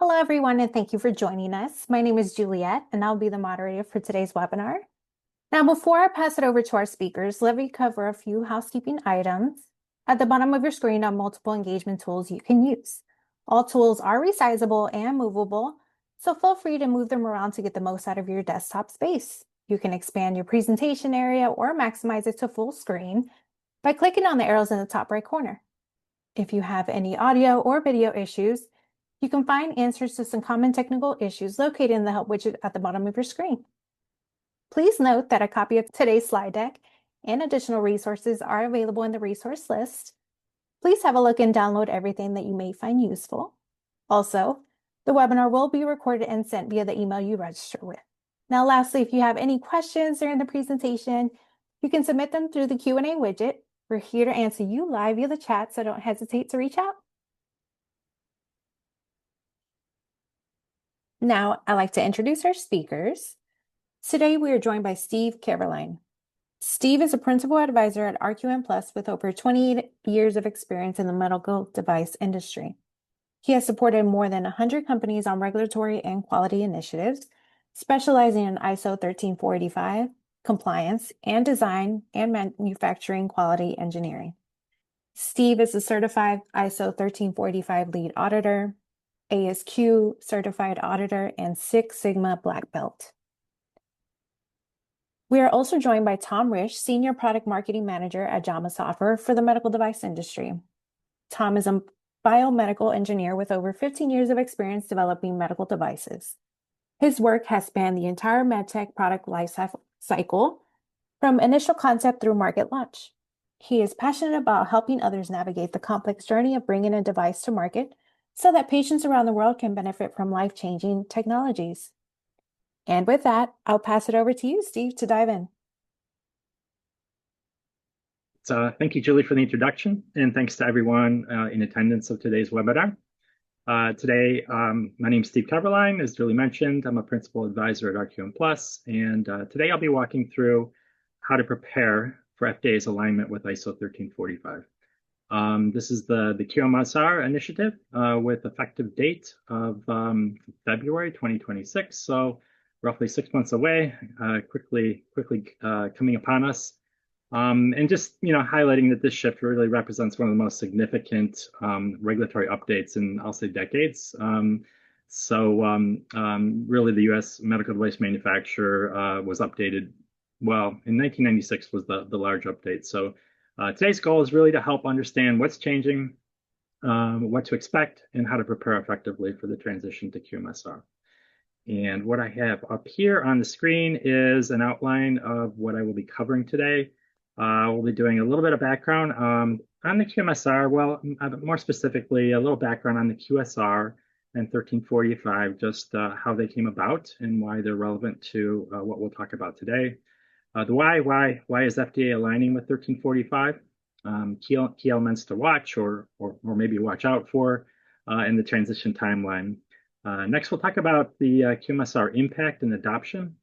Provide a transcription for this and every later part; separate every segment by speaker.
Speaker 1: Hello, everyone, and thank you for joining us. My name is Juliet, and I'll be the moderator for today's webinar. Now, before I pass it over to our speakers, let me cover a few housekeeping items. At the bottom of your screen are multiple engagement tools you can use. All tools are resizable and movable, so feel free to move them around to get the most out of your desktop space. You can expand your presentation area or maximize it to full screen by clicking on the arrows in the top right corner. If you have any audio or video issues, you can find answers to some common technical issues located in the help widget at the bottom of your screen. Please note that a copy of today's slide deck and additional resources are available in the resource list. Please have a look and download everything that you may find useful. Also, the webinar will be recorded and sent via the email you register with. Now, lastly, if you have any questions during the presentation, you can submit them through the Q&A widget. We're here to answer you live via the chat, so don't hesitate to reach out. Now, I'd like to introduce our speakers. Today, we are joined by Steve Keverline. Steve is a principal advisor at RQM Plus with over 28 years of experience in the medical device industry. He has supported more than 100 companies on regulatory and quality initiatives, specializing in ISO 13485, compliance, and design and manufacturing quality engineering. Steve is a certified ISO 13485 lead auditor, ASQ certified auditor, and Six Sigma Black Belt. We are also joined by Tom Rish, Senior Product Marketing Manager at Jama Software for the medical device industry. Tom is a biomedical engineer with over 15 years of experience developing medical devices. His work has spanned the entire medtech product life cycle, from initial concept through market launch. He is passionate about helping others navigate the complex journey of bringing a device to market so that patients around the world can benefit from life-changing technologies. And with that, I'll pass it over to you, Steve, to dive in.
Speaker 2: Thank you, Julie, for the introduction, and thanks to everyone in attendance of today's webinar. Today, my name is Steve Keverline. As Julie mentioned, I'm a principal advisor at RQM Plus, and today I'll be walking through how to prepare for FDA's alignment with ISO 13485. This is the QMSR initiative with effective date of February 2026, so roughly 6 months away, quickly coming upon us. And just highlighting that this shift really represents one of the most significant regulatory updates in, I'll say, decades. Really, the U.S. medical device manufacturer was updated. Well, in 1996 was the large update. So today's goal is really to help understand what's changing, what to expect, and how to prepare effectively for the transition to QMSR. And what I have up here on the screen is an outline of what I will be covering today. We'll be doing a little bit of background on the QMSR, well, more specifically, a little background on the QSR and 1345, just how they came about and why they're relevant to what we'll talk about today. The why is FDA aligning with 1345? Key elements to watch or maybe watch out for in the transition timeline. Next, we'll talk about the QMSR impact and adoption.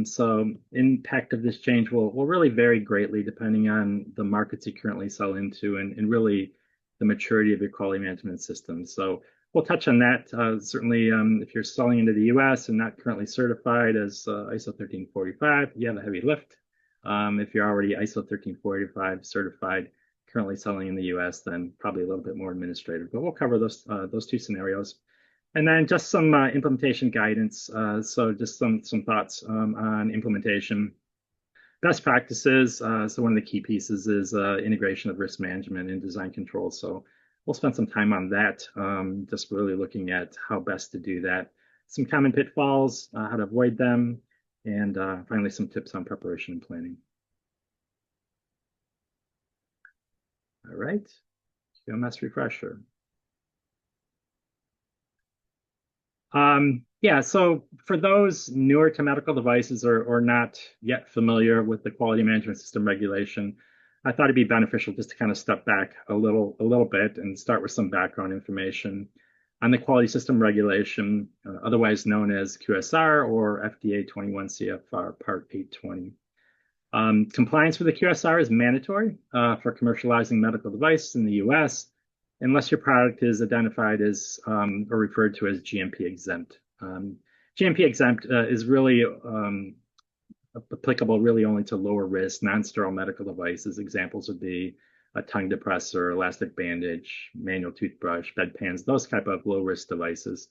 Speaker 2: So impact of this change will really vary greatly depending on the markets you currently sell into and really the maturity of your quality management system. So we'll touch on that. Certainly, if you're selling into the US and not currently certified as ISO 13485, you have a heavy lift. If you're already ISO 13485 certified, currently selling in the US, then probably a little bit more administrative. But we'll cover those two scenarios. And then just some implementation guidance. So just some thoughts on implementation. Best practices. So one of the key pieces is integration of risk management and design control. So we'll spend some time on that, just really looking at how best to do that. Some common pitfalls, how to avoid them, and finally some tips on preparation and planning. All right, QMS refresher. Yeah, so for those newer to medical devices or not yet familiar with the quality management system regulation, I thought it'd be beneficial just to kind of step back a little bit and start with some background information on the quality system regulation, otherwise known as QSR or FDA 21 CFR Part 820. Compliance with the QSR is mandatory for commercializing medical devices in the US. unless your product is identified as or referred to as GMP exempt. GMP exempt is really applicable really only to lower risk, non-sterile medical devices. Examples would be a tongue depressor, elastic bandage, manual toothbrush, bedpans, those type of low risk devices.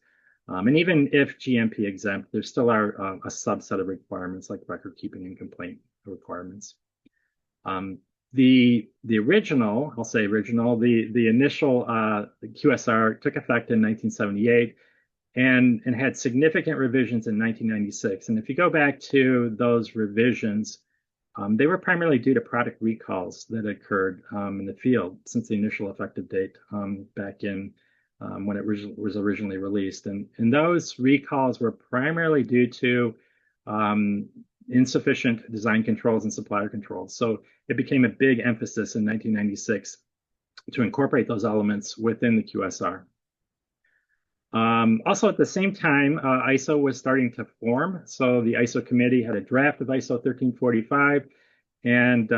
Speaker 2: And even if GMP exempt, there still are a subset of requirements like record keeping and complaint requirements. The original, I'll say original, the initial QSR took effect in 1978 and had significant revisions in 1996. And if you go back to those revisions, they were primarily due to product recalls that occurred in the field since the initial effective date back in when it was originally released. And those recalls were primarily due to insufficient design controls and supplier controls. So it became a big emphasis in 1996 to incorporate those elements within the QSR. Also, at the same time, ISO was starting to form. So the ISO committee had a draft of ISO 1345, and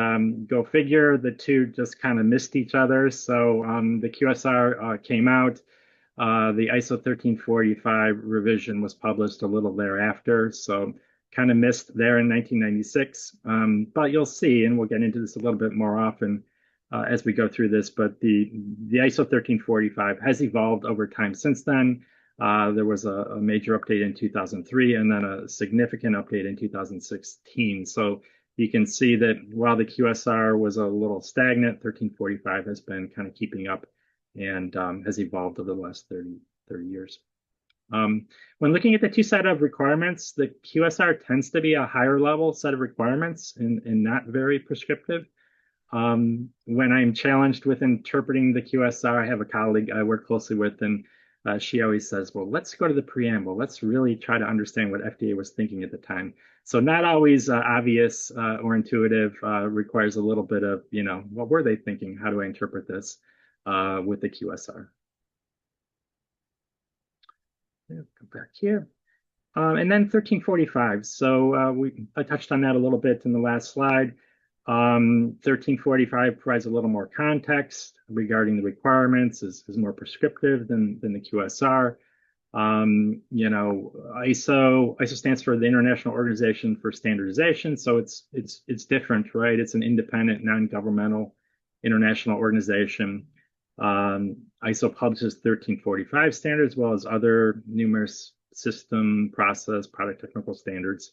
Speaker 2: go figure, the two just kind of missed each other. So the QSR came out. The ISO 1345 revision was published a little thereafter. So kind of missed there in 1996. But you'll see, and we'll get into this a little bit more often as we go through this, but the ISO 1345 has evolved over time since then. There was a major update in 2003 and then a significant update in 2016. So you can see that while the QSR was a little stagnant, 1345 has been kind of keeping up and has evolved over the last 30 years. When looking at the two set of requirements, the QSR tends to be a higher level set of requirements and not very prescriptive. When I'm challenged with interpreting the QSR, I have a colleague I work closely with, and she always says, well, let's go to the preamble. Let's really try to understand what FDA was thinking at the time. So not always obvious or intuitive, requires a little bit of, what were they thinking? How do I interpret this with the QSR? Go back here. And then 1345. So I touched on that a little bit in the last slide. 1345 provides a little more context regarding the requirements, is more prescriptive than the QSR. ISO stands for the International Organization for Standardization, so it's different, right? It's an independent, non-governmental international organization. ISO publishes 1345 standards, as well as other numerous system, process, product technical standards.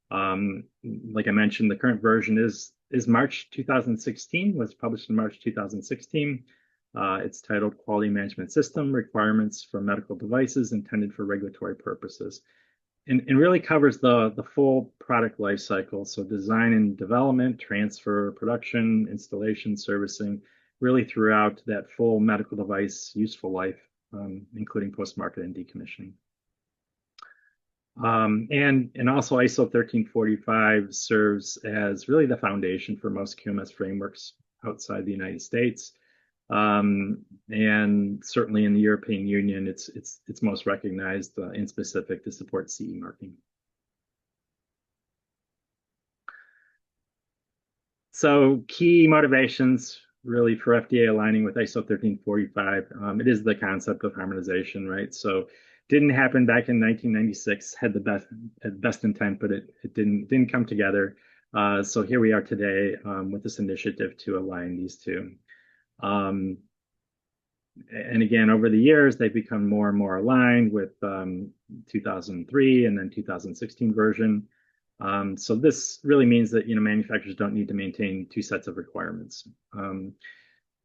Speaker 2: Like I mentioned, the current version is March 2016, was published in March 2016. It's titled Quality Management System Requirements for Medical Devices Intended for Regulatory Purposes. And really covers the full product life cycle. So design and development, transfer, production, installation, servicing, really throughout that full medical device useful life, including post-market and decommissioning. And also ISO 1345 serves as really the foundation for most QMS frameworks outside the United States. And certainly in the European Union, it's most recognized and specific to support CE marking. So key motivations really for FDA aligning with ISO 1345, it is the concept of harmonization, right? So didn't happen back in 1996, had the best intent, but it didn't come together. So here we are today with this initiative to align these two. And again, over the years, they've become more and more aligned with 2003 and then 2016 version. So this really means that manufacturers don't need to maintain two sets of requirements.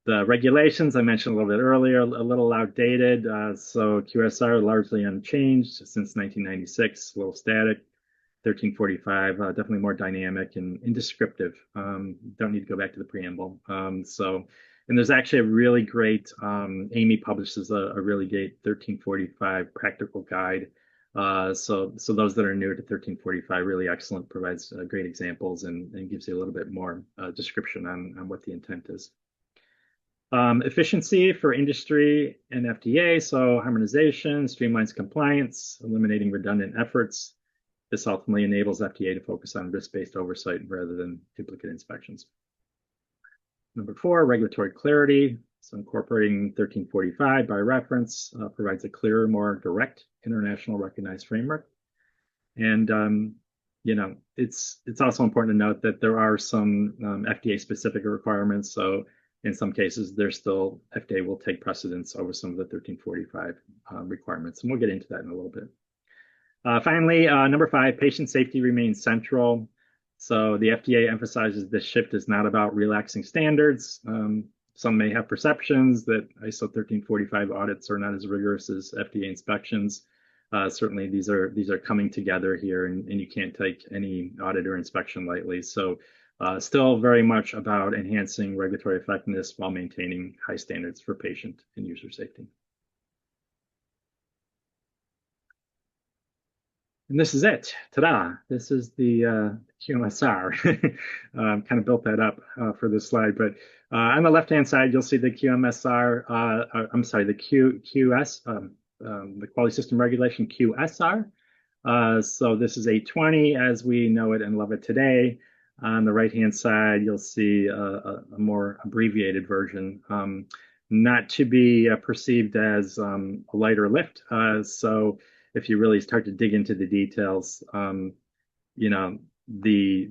Speaker 2: The regulations I mentioned a little bit earlier, a little outdated. So QSR largely unchanged since 1996, a little static. 1345, definitely more dynamic and descriptive. Don't need to go back to the preamble. And there's actually a really great, Amy publishes a really great 1345 practical guide. So those that are new to 1345, really excellent, provides great examples and gives you a little bit more description on what the intent is. Efficiency for industry and FDA, so harmonization, streamlines compliance, eliminating redundant efforts. This ultimately enables FDA to focus on risk-based oversight rather than duplicate inspections. Number 4, regulatory clarity. So incorporating 1345 by reference provides a clearer, more direct international recognized framework. And it's also important to note that there are some FDA specific requirements. So in some cases, there's still FDA will take precedence over some of the 1345 requirements, and we'll get into that in a little bit. Finally, number 5, patient safety remains central. So the FDA emphasizes this shift is not about relaxing standards. Some may have perceptions that ISO 1345 audits are not as rigorous as FDA inspections. Certainly, these are coming together here, and you can't take any audit or inspection lightly. So still very much about enhancing regulatory effectiveness while maintaining high standards for patient and user safety. And this is it. Ta-da! This is the QMSR. Kind of built that up for this slide. But on the left-hand side, you'll see the QMSR. I'm sorry, the QS, the Quality System Regulation QSR. So this is 820 as we know it and love it today. On the right-hand side, you'll see a more abbreviated version, not to be perceived as a lighter lift. So if you really start to dig into the details, you know, the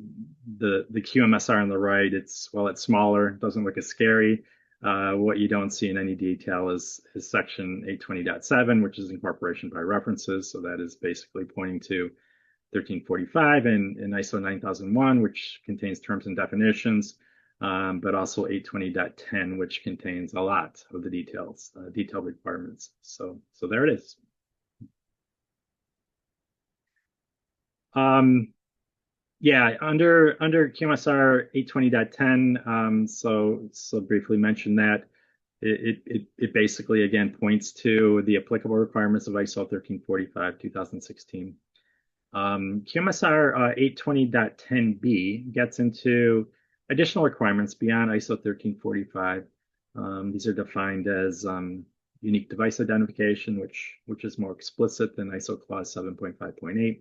Speaker 2: QMSR on the right, it's smaller, doesn't look as scary. What you don't see in any detail is section 820.7, which is incorporation by references. So that is basically pointing to 1345 and ISO 9001, which contains terms and definitions, but also 820.10, which contains a lot of the details, detailed requirements. So there it is. Yeah, under QMSR 820.10, so briefly mention that it basically again points to the applicable requirements of ISO 1345 2016. QMSR 820.10b gets into additional requirements beyond ISO 1345. These are defined as unique device identification, which is more explicit than ISO clause 7.5.8.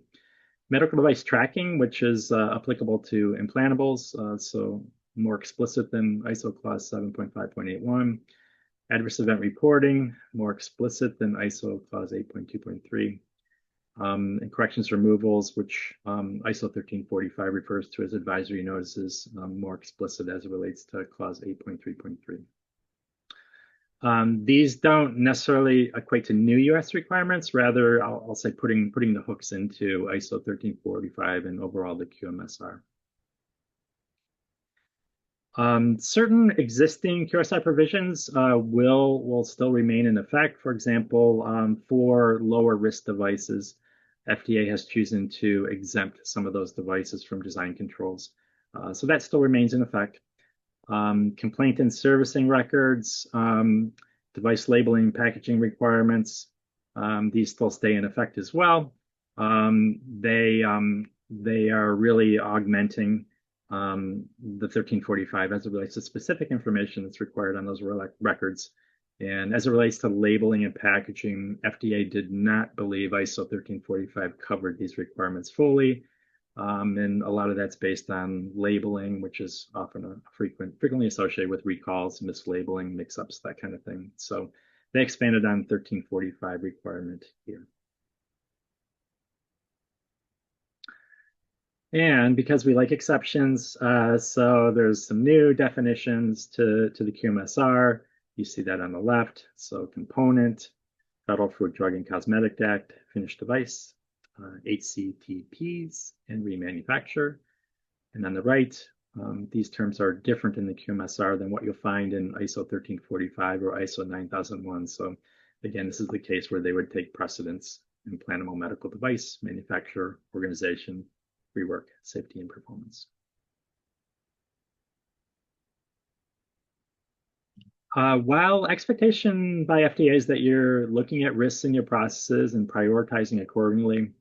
Speaker 2: Medical device tracking, which is applicable to implantables, so more explicit than ISO clause 7.5.81. Adverse event reporting, more explicit than ISO clause 8.2.3. And corrections removals, which ISO 1345 refers to as advisory notices, more explicit as it relates to clause 8.3.3. These don't necessarily equate to new US requirements. Rather, I'll say putting the hooks into ISO 1345 and overall the QMSR. Certain existing QSI provisions will still remain in effect. For example, for lower risk devices, FDA has chosen to exempt some of those devices from design controls. So that still remains in effect. Complaint and servicing records, device labeling, packaging requirements, these still stay in effect as well. They are really augmenting the 1345 as it relates to specific information that's required on those records. And as it relates to labeling and packaging, FDA did not believe ISO 1345 covered these requirements fully. And a lot of that's based on labeling, which is often frequently associated with recalls, mislabeling, mix-ups, that kind of thing. So they expanded on 1345 requirement here. And because we like exceptions, so there's some new definitions to the QMSR. You see that on the left. So component, Federal Food, Drug, and Cosmetic Act, finished device, HCTPs, and remanufacture. And on the right, these terms are different in the QMSR than what you'll find in ISO 1345 or ISO 9001. So again, this is the case where they would take precedence in implantable medical device, manufacturer, organization, rework, safety, and performance. While expectation by FDA is that you're looking at risks in your processes and prioritizing accordingly,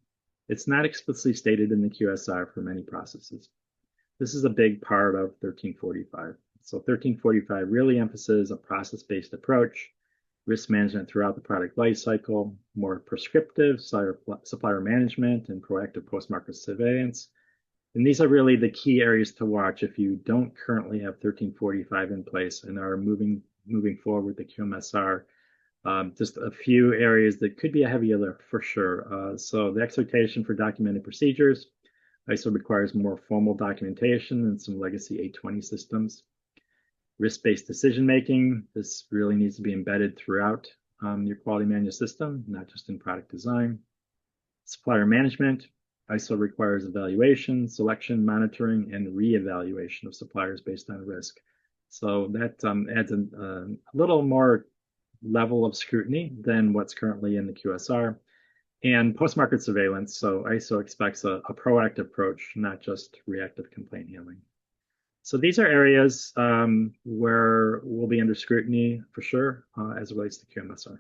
Speaker 2: it's not explicitly stated in the QSR for many processes. This is a big part of 1345. So 1345 really emphasizes a process-based approach, risk management throughout the product lifecycle, more prescriptive supplier management, and proactive post-market surveillance. And these are really the key areas to watch if you don't currently have 1345 in place and are moving moving forward with the QMSR. Just a few areas that could be a heavy lift for sure. So the expectation for documented procedures. ISO requires more formal documentation than some legacy 820 systems. Risk-based decision-making. This really needs to be embedded throughout your quality manual system, not just in product design. Supplier management. ISO requires evaluation, selection, monitoring, and re-evaluation of suppliers based on risk. So that adds a little more level of scrutiny than what's currently in the QSR. And post-market surveillance. So ISO expects a proactive approach, not just reactive complaint handling. So these are areas where we'll be under scrutiny for sure as it relates to QMSR.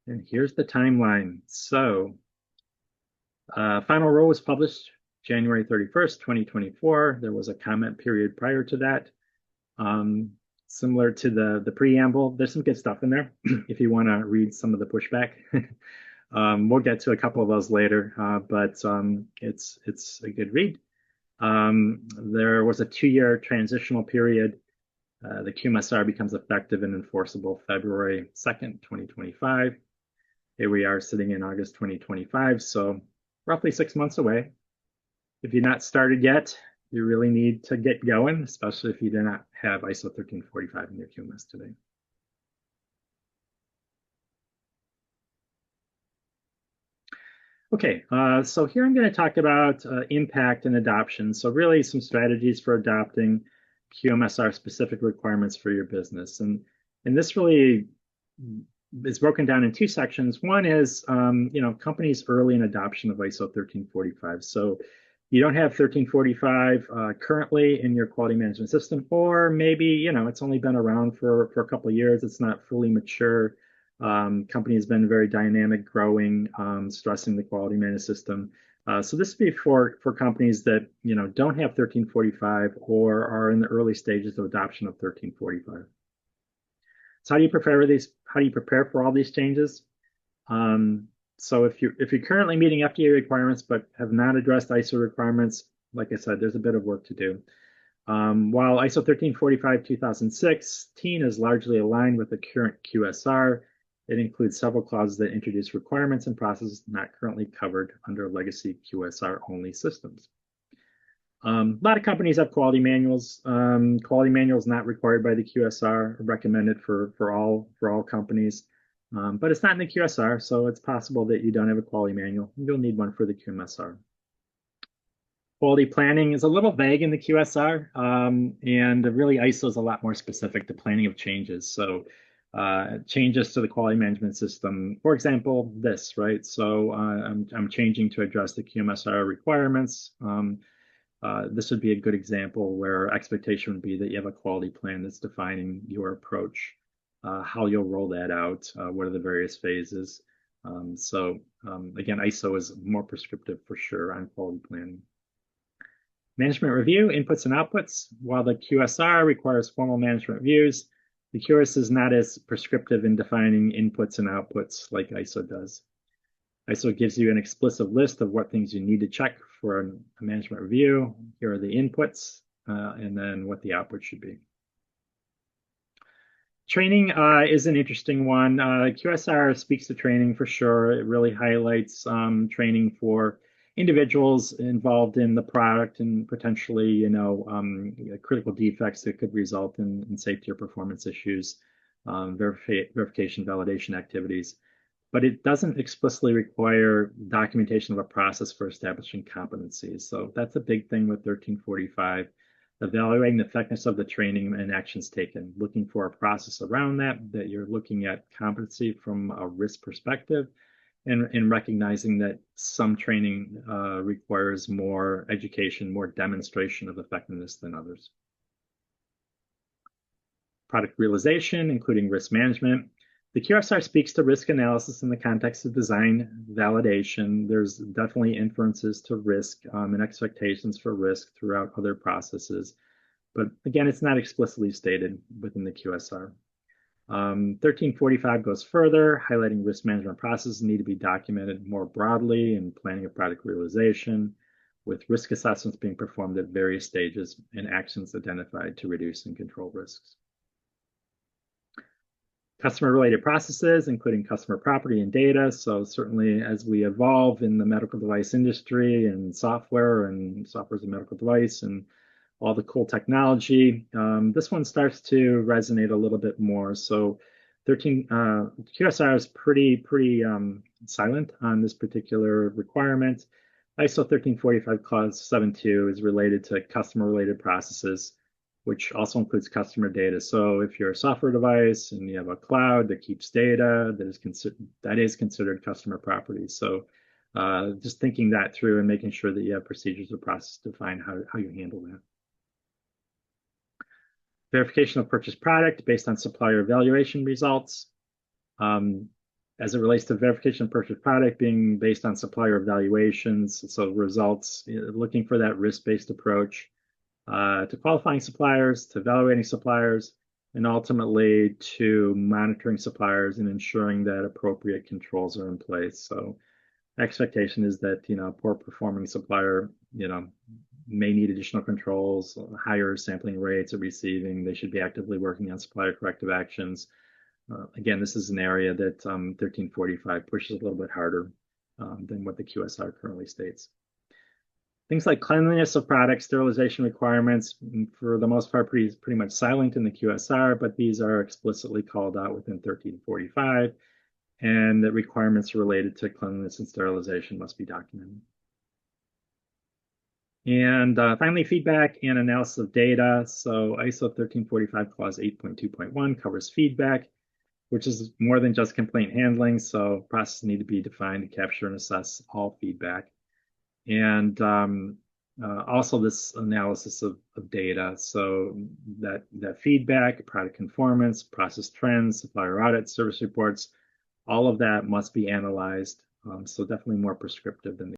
Speaker 2: And here's the timeline. So final rule was published January 31st, 2024. There was a comment period prior to that. Similar to the preamble, there's some good stuff in there if you want to read some of the pushback. We'll get to a couple of those later, but it's a good read. There was a 2-year transitional period. The QMSR becomes effective and enforceable February 2nd, 2025. Here we are sitting in August 2025, so roughly 6 months away. If you're not started yet, you really need to get going, especially if you do not have ISO 1345 in your QMS today. Okay, so here I'm going to talk about impact and adoption. So really some strategies for adopting QMSR specific requirements for your business. And this really is broken down in 2 sections. One is, companies early in adoption of ISO 1345. So you don't have 1345 currently in your quality management system, or maybe, it's only been around for a couple of years. It's not fully mature. Company has been very dynamic, growing, stressing the quality management system. So this would be for companies that, don't have 1345 or are in the early stages of adoption of 1345. So how do you prepare for all these changes? So if you're currently meeting FDA requirements but have not addressed ISO requirements, like I said, there's a bit of work to do. While ISO 1345 2016 is largely aligned with the current QSR, it includes several clauses that introduce requirements and processes not currently covered under legacy QSR only systems. A lot of companies have quality manuals. Quality manuals not required by the QSR, recommended for all companies. But it's not in the QSR, so it's possible that you don't have a quality manual. You'll need one for the QMSR. Quality planning is a little vague in the QSR, and really ISO is a lot more specific to planning of changes. So changes to the quality management system, for example, this, right? So I'm changing to address the QMSR requirements. This would be a good example where expectation would be that you have a quality plan that's defining your approach. How you'll roll that out, what are the various phases. Again, ISO is more prescriptive for sure on quality planning. Management review, inputs and outputs. While the QSR requires formal management reviews, the QRS is not as prescriptive in defining inputs and outputs like ISO does. ISO gives you an explicit list of what things you need to check for a management review. Here are the inputs, and then what the output should be. Training is an interesting one. QSR speaks to training for sure. It really highlights training for individuals involved in the product and potentially, critical defects that could result in safety or performance issues, verification, validation activities. But it doesn't explicitly require documentation of a process for establishing competencies. So that's a big thing with 1345. Evaluating the effectiveness of the training and actions taken, looking for a process around that you're looking at competency from a risk perspective, and recognizing that some training requires more education, more demonstration of effectiveness than others. Product realization, including risk management. The QSR speaks to risk analysis in the context of design validation. There's definitely inferences to risk and expectations for risk throughout other processes. But again, it's not explicitly stated within the QSR. 1345 goes further, highlighting risk management processes need to be documented more broadly in planning of product realization. with risk assessments being performed at various stages and actions identified to reduce and control risks. Customer-related processes, including customer property and data. So certainly as we evolve in the medical device industry and software as a medical device and all the cool technology, this one starts to resonate a little bit more. So QSR is pretty silent on this particular requirement. ISO 1345 Clause 7.2 is related to customer-related processes, which also includes customer data. So if you're a software device and you have a cloud that keeps data, that is considered customer property. So just thinking that through and making sure that you have procedures or processes to define how you handle that. Verification of purchased product based on supplier evaluation results. As it relates to verification of purchased product being based on supplier evaluations, so results, looking for that risk-based approach to qualifying suppliers, to evaluating suppliers, and ultimately to monitoring suppliers and ensuring that appropriate controls are in place. So expectation is that, poor performing supplier, may need additional controls, higher sampling rates of receiving. They should be actively working on supplier corrective actions. Again, this is an area that 1345 pushes a little bit harder than what the QSR currently states. Things like cleanliness of products, sterilization requirements, for the most part, pretty much silent in the QSR, but these are explicitly called out within 1345, and the requirements related to cleanliness and sterilization must be documented. And finally, feedback and analysis of data. So ISO 1345 Clause 8.2.1 covers feedback, which is more than just complaint handling. So processes need to be defined to capture and assess all feedback. And also this analysis of data. So that feedback, product conformance, process trends, supplier audits, service reports, all of that must be analyzed. So definitely more prescriptive than the